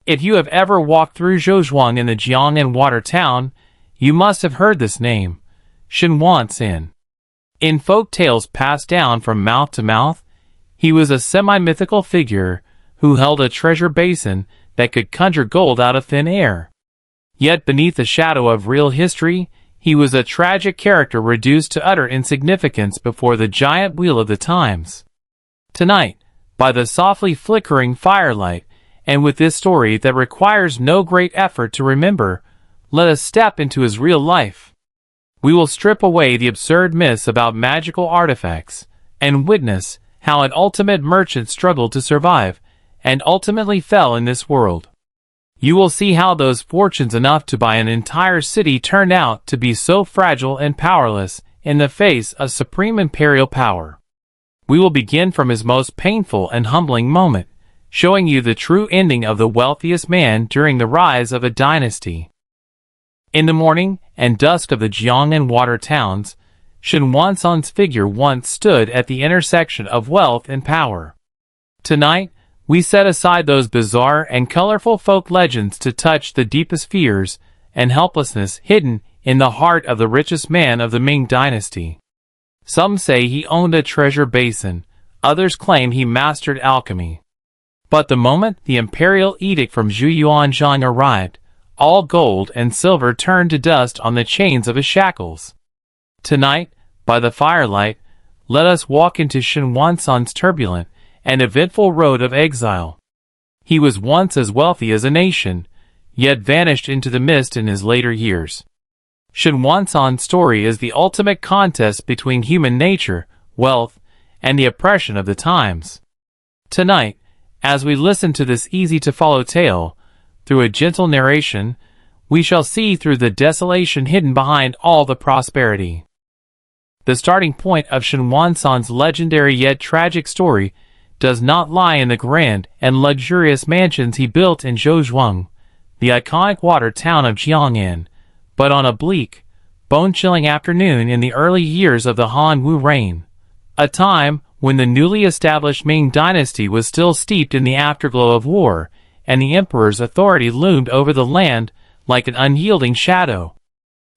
If you have ever walked through Zhouzhuang in the Jiangnan water town, you must have heard this name, Shen Wansan. In folk tales passed down from mouth to mouth, he was a semi-mythical figure who held a treasure basin that could conjure gold out of thin air. Yet beneath the shadow of real history, he was a tragic character reduced to utter insignificance before the giant wheel of the times. Tonight, by the softly flickering firelight, and with this story that requires no great effort to remember, let us step into his real life. We will strip away the absurd myths about magical artifacts, and witness how an ultimate merchant struggled to survive, and ultimately fell in this world. You will see how those fortunes enough to buy an entire city turned out to be so fragile and powerless in the face of supreme imperial power. We will begin from his most painful and humbling moment, showing you the true ending of the wealthiest man during the rise of a dynasty. In the morning and dusk of the Jiangnan water towns, Shen Wansan's figure once stood at the intersection of wealth and power. Tonight, we set aside those bizarre and colorful folk legends to touch the deepest fears and helplessness hidden in the heart of the richest man of the Ming dynasty. Some say he owned a treasure basin, others claim he mastered alchemy. But the moment the imperial edict from Zhuangzhang arrived, all gold and silver turned to dust on the chains of his shackles. Tonight, by the firelight, let us walk into Shen Wansan's turbulent and eventful road of exile. He was once as wealthy as a nation, yet vanished into the mist in his later years. Shen Wansan's story is the ultimate contest between human nature, wealth, and the oppression of the times. Tonight, as we listen to this easy-to-follow tale, through a gentle narration, we shall see through the desolation hidden behind all the prosperity. The starting point of Shen Wansan's legendary yet tragic story does not lie in the grand and luxurious mansions he built in Zhouzhuang, the iconic water town of Jiangnan, but on a bleak, bone-chilling afternoon in the early years of the Han Wu reign, a time when the newly established Ming dynasty was still steeped in the afterglow of war, and the emperor's authority loomed over the land like an unyielding shadow.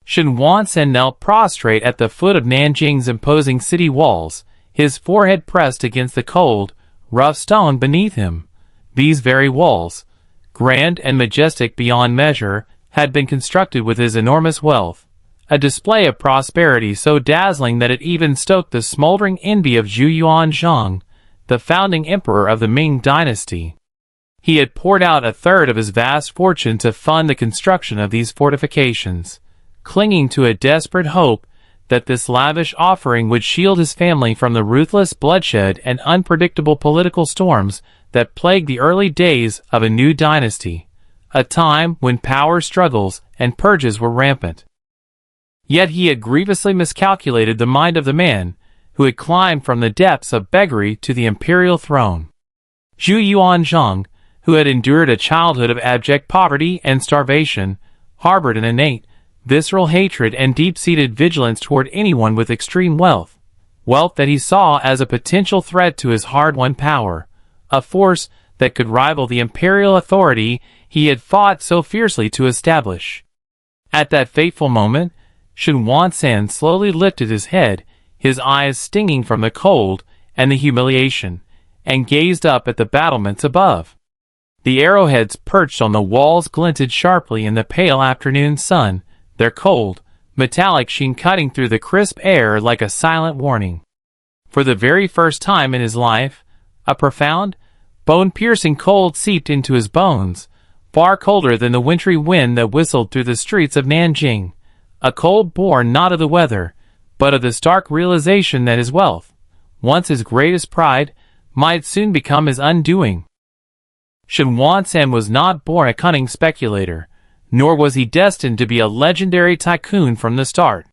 Shen Wansan knelt prostrate at the foot of Nanjing's imposing city walls, his forehead pressed against the cold, rough stone beneath him. These very walls, grand and majestic beyond measure, had been constructed with his enormous wealth, a display of prosperity so dazzling that it even stoked the smoldering envy of Zhuangzhang, the founding emperor of the Ming dynasty. He had poured out a third of his vast fortune to fund the construction of these fortifications, clinging to a desperate hope that this lavish offering would shield his family from the ruthless bloodshed and unpredictable political storms that plagued the early days of a new dynasty, a time when power struggles and purges were rampant. Yet he had grievously miscalculated the mind of the man who had climbed from the depths of beggary to the imperial throne. Zhuangzhang, who had endured a childhood of abject poverty and starvation, harbored an innate, visceral hatred and deep-seated vigilance toward anyone with extreme wealth that he saw as a potential threat to his hard-won power, a force that could rival the imperial authority he had fought so fiercely to establish. At that fateful moment, Shen Wansan slowly lifted his head, his eyes stinging from the cold and the humiliation, and gazed up at the battlements above. The arrowheads perched on the walls glinted sharply in the pale afternoon sun, their cold, metallic sheen cutting through the crisp air like a silent warning. For the very first time in his life, a profound, bone-piercing cold seeped into his bones, far colder than the wintry wind that whistled through the streets of Nanjing, a cold born not of the weather, but of the stark realization that his wealth, once his greatest pride, might soon become his undoing. Shen Wansan was not born a cunning speculator, nor was he destined to be a legendary tycoon from the start.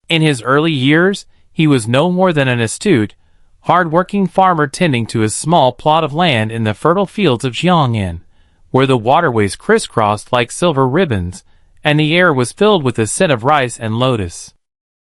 In his early years, he was no more than an astute, hard-working farmer tending to his small plot of land in the fertile fields of Jiangnan, where the waterways crisscrossed like silver ribbons, and the air was filled with the scent of rice and lotus.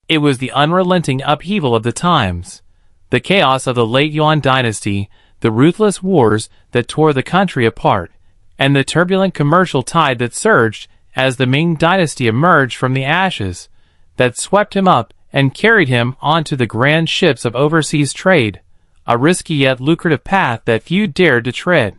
It was the unrelenting upheaval of the times, the chaos of the late Yuan dynasty, the ruthless wars that tore the country apart, and the turbulent commercial tide that surged as the Ming dynasty emerged from the ashes, that swept him up and carried him onto the grand ships of overseas trade, a risky yet lucrative path that few dared to tread.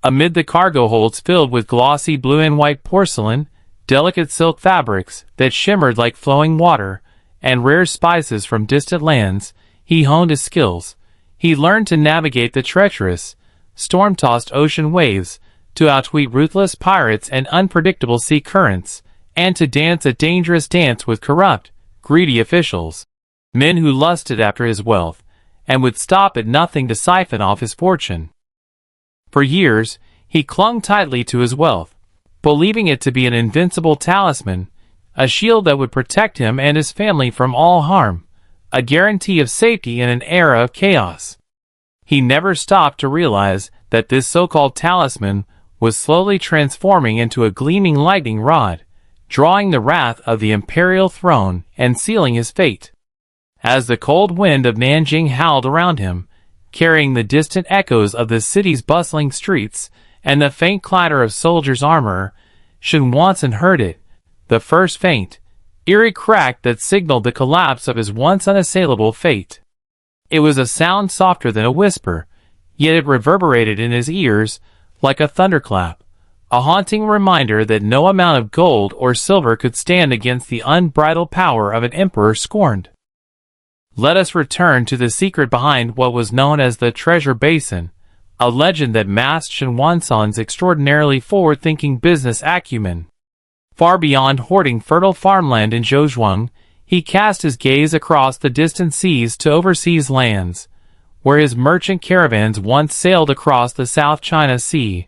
Amid the cargo holds filled with glossy blue and white porcelain, delicate silk fabrics that shimmered like flowing water, and rare spices from distant lands, he honed his skills. He learned to navigate the treacherous, storm-tossed ocean waves, to outwit ruthless pirates and unpredictable sea currents, and to dance a dangerous dance with corrupt, greedy officials, men who lusted after his wealth, and would stop at nothing to siphon off his fortune. For years, he clung tightly to his wealth, believing it to be an invincible talisman, a shield that would protect him and his family from all harm, a guarantee of safety in an era of chaos. He never stopped to realize that this so-called talisman was slowly transforming into a gleaming lightning rod, drawing the wrath of the imperial throne and sealing his fate. As the cold wind of Nanjing howled around him, carrying the distant echoes of the city's bustling streets and the faint clatter of soldiers' armor, Shen Wansan heard it, the first faint, eerie crack that signaled the collapse of his once unassailable fate. It was a sound softer than a whisper, yet it reverberated in his ears like a thunderclap, a haunting reminder that no amount of gold or silver could stand against the unbridled power of an emperor scorned. Let us return to the secret behind what was known as the Treasure Basin, a legend that masked Shen Wansan's extraordinarily forward-thinking business acumen. Far beyond hoarding fertile farmland in Zhouzhuang, he cast his gaze across the distant seas to overseas lands, where his merchant caravans once sailed across the South China Sea,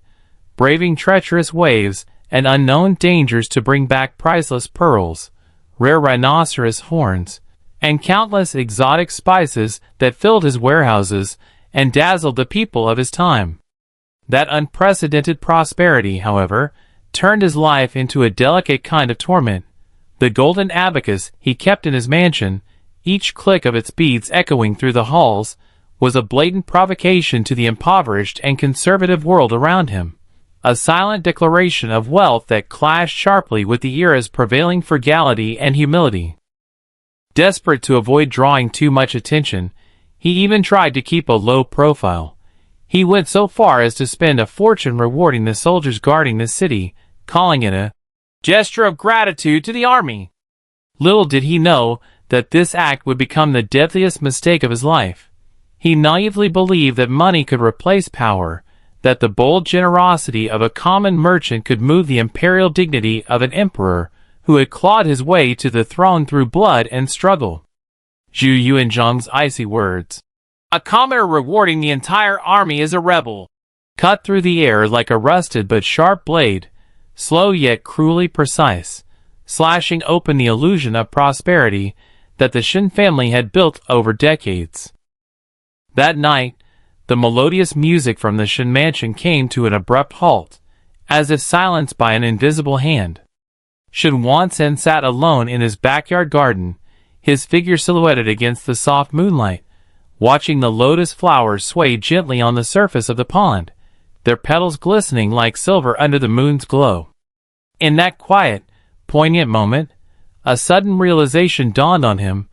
braving treacherous waves and unknown dangers to bring back priceless pearls, rare rhinoceros horns, and countless exotic spices that filled his warehouses and dazzled the people of his time. That unprecedented prosperity, however, turned his life into a delicate kind of torment. The golden abacus he kept in his mansion, each click of its beads echoing through the halls, was a blatant provocation to the impoverished and conservative world around him, a silent declaration of wealth that clashed sharply with the era's prevailing frugality and humility. Desperate to avoid drawing too much attention, he even tried to keep a low profile. He went so far as to spend a fortune rewarding the soldiers guarding the city, calling it a gesture of gratitude to the army. Little did he know that this act would become the deadliest mistake of his life. He naively believed that money could replace power, that the bold generosity of a common merchant could move the imperial dignity of an emperor who had clawed his way to the throne through blood and struggle. Zhu Yuanzhang's icy words, "A commoner rewarding the entire army is a rebel," cut through the air like a rusted but sharp blade, slow yet cruelly precise, slashing open the illusion of prosperity that the Shen family had built over decades. That night, the melodious music from the Shen mansion came to an abrupt halt, as if silenced by an invisible hand. Shen Wansan sat alone in his backyard garden, his figure silhouetted against the soft moonlight, watching the lotus flowers sway gently on the surface of the pond, their petals glistening like silver under the moon's glow. In that quiet, poignant moment, a sudden realization dawned on him.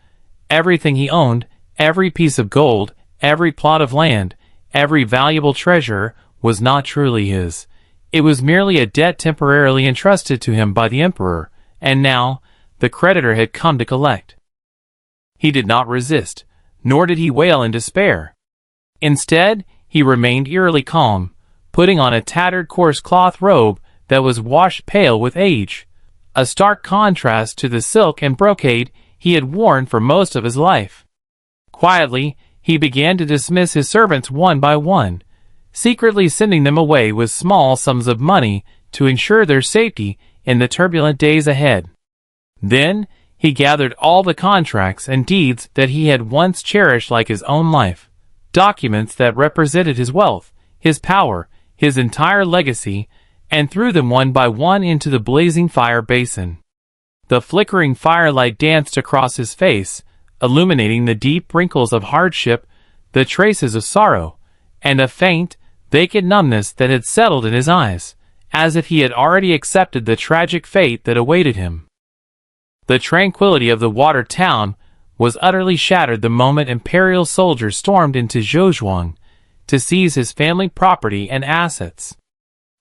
Everything he owned, every piece of gold, every plot of land, every valuable treasure, was not truly his. It was merely a debt temporarily entrusted to him by the emperor, and now, the creditor had come to collect. He did not resist, nor did he wail in despair. Instead, he remained eerily calm, putting on a tattered coarse cloth robe that was washed pale with age, a stark contrast to the silk and brocade he had worn for most of his life. Quietly, he began to dismiss his servants one by one, secretly sending them away with small sums of money to ensure their safety in the turbulent days ahead. Then, he gathered all the contracts and deeds that he had once cherished like his own life, documents that represented his wealth, his power, his entire legacy, and threw them one by one into the blazing fire basin. The flickering firelight danced across his face, illuminating the deep wrinkles of hardship, the traces of sorrow, and a faint, vacant numbness that had settled in his eyes, as if he had already accepted the tragic fate that awaited him. The tranquility of the water town was utterly shattered the moment imperial soldiers stormed into Zhouzhuang to seize his family property and assets.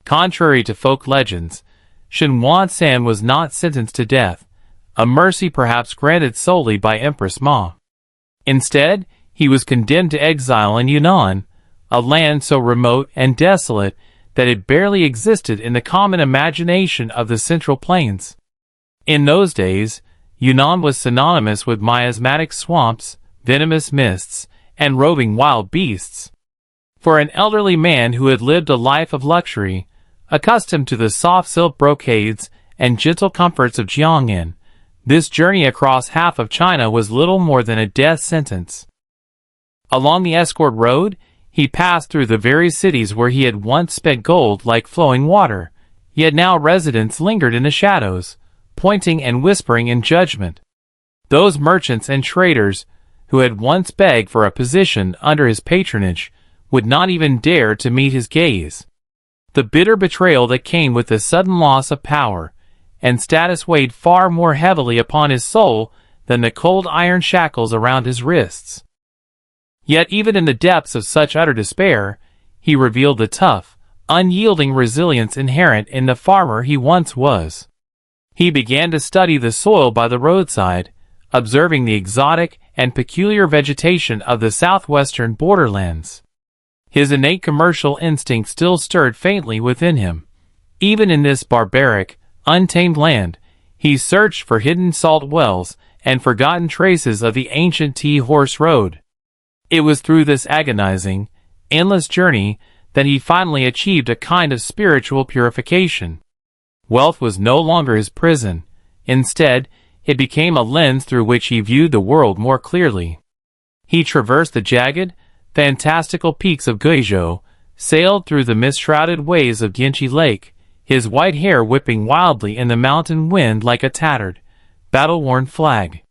Contrary to folk legends, Shen Wansan was not sentenced to death, a mercy perhaps granted solely by Empress Ma. Instead, he was condemned to exile in Yunnan, a land so remote and desolate that it barely existed in the common imagination of the Central Plains. In those days, Yunnan was synonymous with miasmatic swamps, venomous mists, and roving wild beasts. For an elderly man who had lived a life of luxury, accustomed to the soft silk brocades and gentle comforts of Jiangnan, this journey across half of China was little more than a death sentence. Along the escort road, he passed through the very cities where he had once spent gold like flowing water, yet now residents lingered in the shadows, pointing and whispering in judgment. Those merchants and traders who had once begged for a position under his patronage would not even dare to meet his gaze. The bitter betrayal that came with the sudden loss of power and status weighed far more heavily upon his soul than the cold iron shackles around his wrists. Yet even in the depths of such utter despair, he revealed the tough, unyielding resilience inherent in the farmer he once was. He began to study the soil by the roadside, observing the exotic and peculiar vegetation of the southwestern borderlands. His innate commercial instinct still stirred faintly within him. Even in this barbaric, untamed land, he searched for hidden salt wells and forgotten traces of the ancient tea-horse road. It was through this agonizing, endless journey that he finally achieved a kind of spiritual purification. Wealth was no longer his prison. Instead, it became a lens through which he viewed the world more clearly. He traversed the jagged, fantastical peaks of Guizhou, sailed through the mist-shrouded waves of Dianqi Lake, his white hair whipping wildly in the mountain wind like a tattered, battle-worn flag.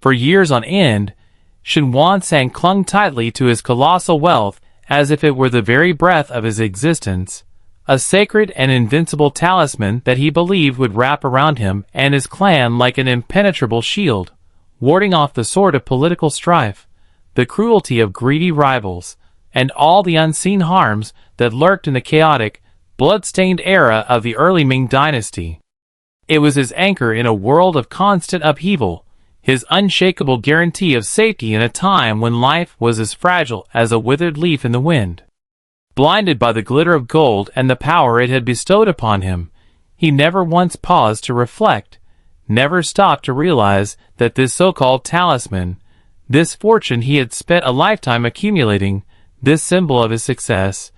For years on end, Shen Wansan clung tightly to his colossal wealth as if it were the very breath of his existence, a sacred and invincible talisman that he believed would wrap around him and his clan like an impenetrable shield, warding off the sword of political strife, the cruelty of greedy rivals, and all the unseen harms that lurked in the chaotic, blood-stained era of the early Ming dynasty. It was his anchor in a world of constant upheaval, his unshakable guarantee of safety in a time when life was as fragile as a withered leaf in the wind. Blinded by the glitter of gold and the power it had bestowed upon him, he never once paused to reflect, never stopped to realize that this so-called talisman, this fortune he had spent a lifetime accumulating, this symbol of his success,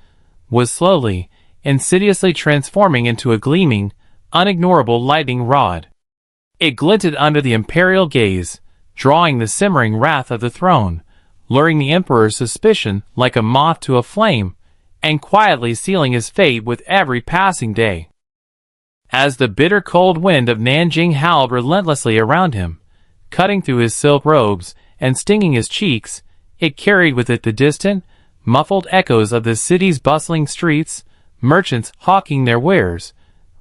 was slowly, insidiously transforming into a gleaming, unignorable lightning rod. It glinted under the imperial gaze, drawing the simmering wrath of the throne, luring the emperor's suspicion like a moth to a flame, and quietly sealing his fate with every passing day. As the bitter cold wind of Nanjing howled relentlessly around him, cutting through his silk robes and stinging his cheeks, it carried with it the distant, muffled echoes of the city's bustling streets, merchants hawking their wares,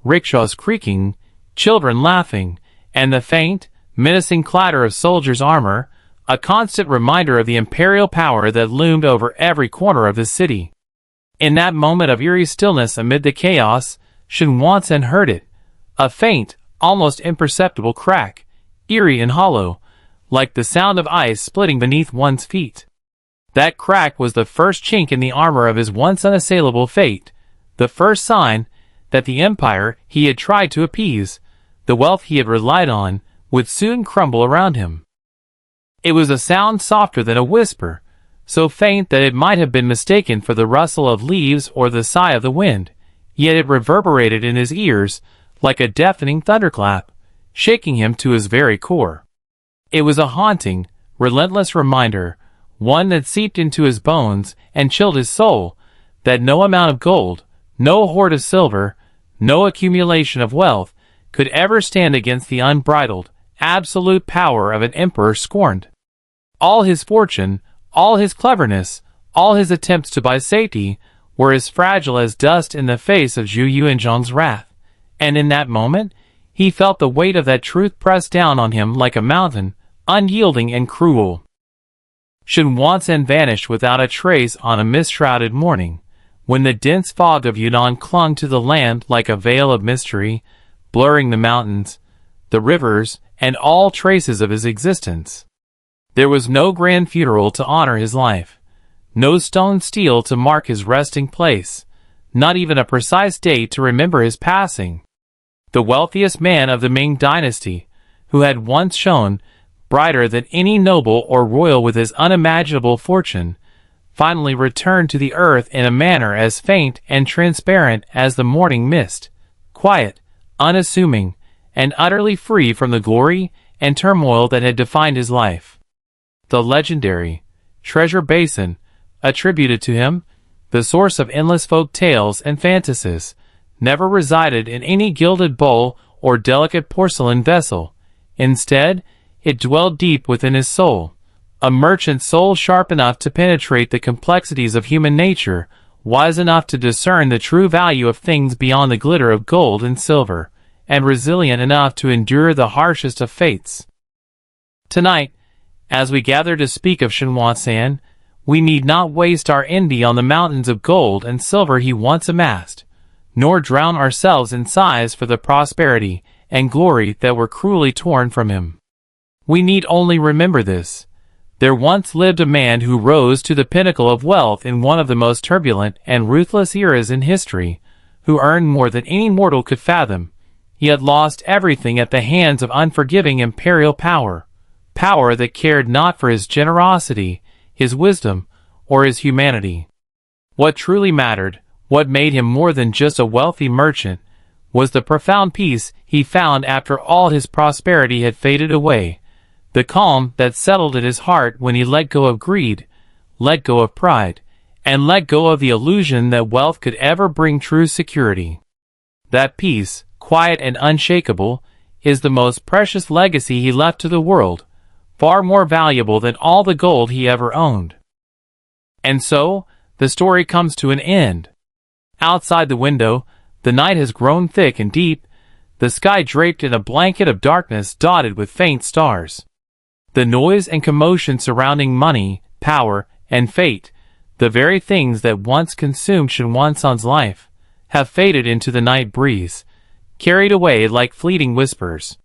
rickshaws creaking, children laughing, and the faint, menacing clatter of soldiers' armor, a constant reminder of the imperial power that loomed over every corner of the city. In that moment of eerie stillness amid the chaos, Shen Wansan heard it, a faint, almost imperceptible crack, eerie and hollow, like the sound of ice splitting beneath one's feet. That crack was the first chink in the armor of his once unassailable fate, the first sign that the empire he had tried to appease, the wealth he had relied on, would soon crumble around him. It was a sound softer than a whisper, so faint that it might have been mistaken for the rustle of leaves or the sigh of the wind, yet it reverberated in his ears like a deafening thunderclap, shaking him to his very core. It was a haunting, relentless reminder, one that seeped into his bones and chilled his soul, that no amount of gold, no hoard of silver, no accumulation of wealth could ever stand against the unbridled, absolute power of an emperor scorned. All his fortune, all his cleverness, all his attempts to buy safety were as fragile as dust in the face of Zhu Yuanzhang's wrath, and in that moment, he felt the weight of that truth pressed down on him like a mountain, unyielding and cruel. Shen Wansan vanished without a trace on a mist-shrouded morning, when the dense fog of Yunnan clung to the land like a veil of mystery, blurring the mountains, the rivers, and all traces of his existence. There was no grand funeral to honor his life, no stone stele to mark his resting place, not even a precise date to remember his passing. The wealthiest man of the Ming dynasty, who had once shone brighter than any noble or royal with his unimaginable fortune, finally returned to the earth in a manner as faint and transparent as the morning mist, quiet, unassuming, and utterly free from the glory and turmoil that had defined his life. The legendary treasure basin, attributed to him, the source of endless folk tales and fantasies, never resided in any gilded bowl or delicate porcelain vessel. Instead, it dwelled deep within his soul, a merchant's soul sharp enough to penetrate the complexities of human nature, wise enough to discern the true value of things beyond the glitter of gold and silver, and resilient enough to endure the harshest of fates. Tonight, as we gather to speak of Shen Wansan, we need not waste our envy on the mountains of gold and silver he once amassed, nor drown ourselves in sighs for the prosperity and glory that were cruelly torn from him. We need only remember this: there once lived a man who rose to the pinnacle of wealth in one of the most turbulent and ruthless eras in history, who earned more than any mortal could fathom. He had lost everything at the hands of unforgiving imperial power, power that cared not for his generosity, his wisdom, or his humanity. What truly mattered, what made him more than just a wealthy merchant, was the profound peace he found after all his prosperity had faded away, the calm that settled at his heart when he let go of greed, let go of pride, and let go of the illusion that wealth could ever bring true security. That peace, quiet and unshakable, is the most precious legacy he left to the world, far more valuable than all the gold he ever owned. And so, the story comes to an end. Outside the window, the night has grown thick and deep, the sky draped in a blanket of darkness dotted with faint stars. The noise and commotion surrounding money, power, and fate, the very things that once consumed Shen Wansan's life, have faded into the night breeze, carried away like fleeting whispers.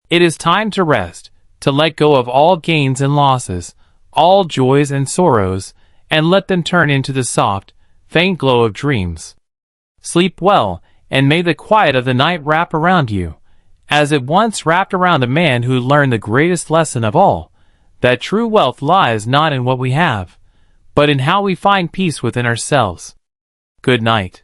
It is time to rest, to let go of all gains and losses, all joys and sorrows, and let them turn into the soft, faint glow of dreams. Sleep well, and may the quiet of the night wrap around you, as it once wrapped around a man who learned the greatest lesson of all, that true wealth lies not in what we have, but in how we find peace within ourselves. Good night.